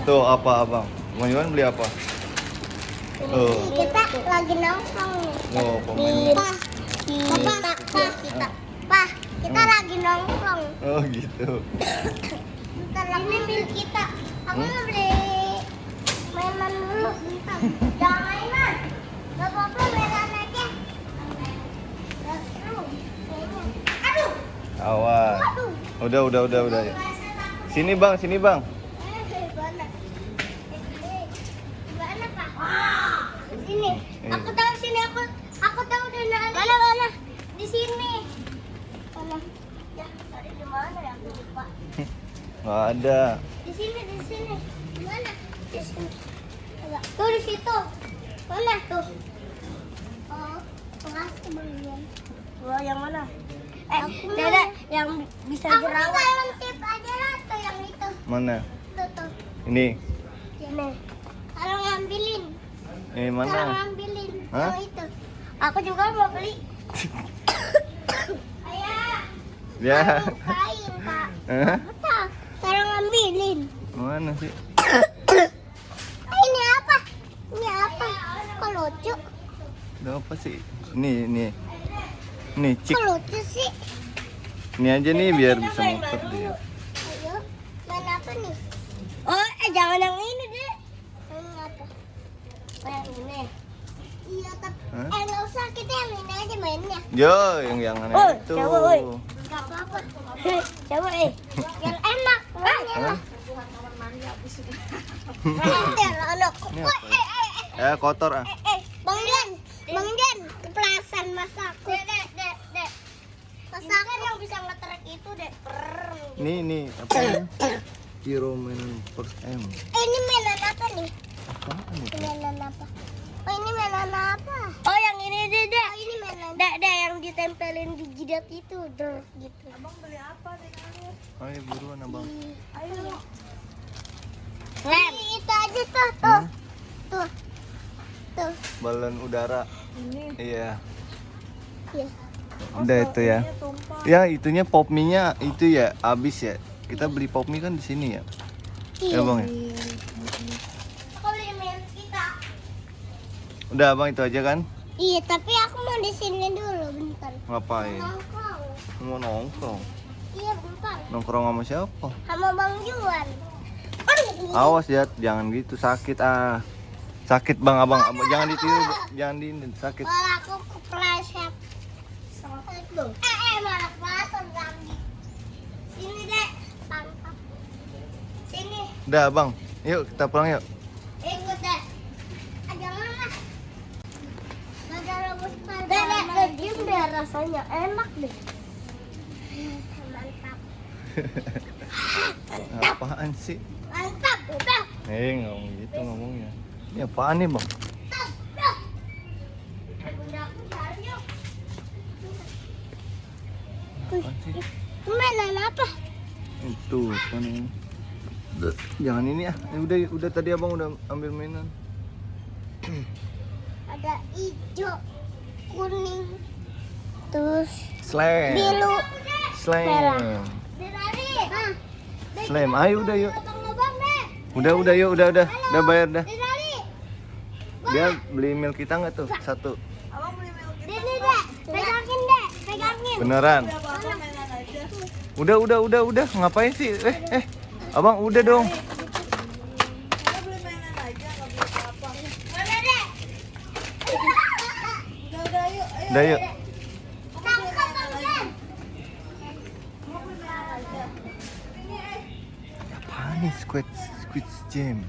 Tuh apa abang? Bang Iwan beli apa? Kita lagi nongkrong nih. Oh, pemain. Kita lagi nongkrong. Oh gitu. Bentar lagi bil kita. Aku mau beli mainan dulu. Bentar. Jangan mainan. Gak apa-apa mainan aja. Aduh. Awas. Udah. Sini bang. Gimana, Pak? Sini. Aku tahu sini aku tahu di mana. Mana? Di sini. Mana? Ya, tadi di mana ya? Aku lupa. Nggak ada. Di sini. Di mana? Di sini. Enggak. Tuh di situ. Mana tuh? Oh, makasih Bang Iwan. Wah, yang mana? Dada yang bisa aku jerawat. kalau tip aja lah tuh yang itu. Mana? Tuh. Ini. Sini. Kalau ngambilin. Ini Kalau mana? ngambilin. Hah? Yang itu. Aku juga mau beli. Ayah. Ya. Bukain, Pak. Hah? Betul. Kalau ngambilin. Mana sih? Ini apa? Kok lucu? Ada apa sih? Nih, cik. Kok lucu sih? Ini aja nih biar bisa muter dia. Ayo, main apa nih? Oh, jangan yang ini deh. Main apa? Yang ini. Iya, tapi Hah? nggak usah, kita yang ini aja mainnya. Yo, yang aneh Oh, itu. cewek, woi. Nggak apa-apa. Coba Yang enak, mainnya Hah? lah. Nanti anakku. Ini apa? Kotor ah. Bang Dian, kepelasan masaku. Dek. Masaku yang bisa ngetrek itu, Dek. Nih, apa ini? Hero mainan first M. Ini mainan apa nih? Apaan itu? Mainan apa? Oh, ini mainan apa? Oh, yang ini deh. Oh, ini mainan. Dek, yang ditempelin di jidat itu, gitu. Ayo buruan abang. Ayo. Lem. Itu aja tuh. Tuh. Balon udara. Iya. Iya. Udah itu ya. Ya itunya pop mie-nya itu ya habis ya. Kita beli pop mie kan di sini ya. Ya bang ya. Aku beli mainan kita. Udah abang itu aja kan? Iya, tapi aku mau di sini dulu bentar. Ngapain? Nongkrong. Mau nongkrong. Iya, bentar. Nongkrong sama siapa? Sama Bang Juan. Awas ya, jangan gitu sakit ah. Sakit bang abang, jangan ditiru, jangan sakit. Kalau aku kepleset. Malah kepleset lagi. Sini, Dek. Pantap. Sini. Udah abang, yuk kita pulang yuk. Ikut, Dek. Jangan lah. Gak rebus Dek, diem deh, rasanya enak deh. Mantap. Apaan sih? Mantap, udah. Ngomong gitu ngomongnya. Ini apaan nih bang? Bunda aku cari yuk. Apaan sih? Mainan apa? Itu kan ini. Jangan ini ah. Udah tadi abang udah ambil mainan. Ada hijau, kuning, terus Slam. biru. Slam. Dirari. Slam. Ayo udah yuk. Potong lubang, Dek. Udah yuk, udah. Udah bayar dah. Dirari. Dia beli milk kita nggak tuh? Satu. Ini, Dek. Pegangin, Dek. Pegangin. Beneran. Udah. Ngapain sih? Abang udah dong. Mana, Dek? Udah yuk. Tangkap, Bang Jan. Apaan nih Squid Jam?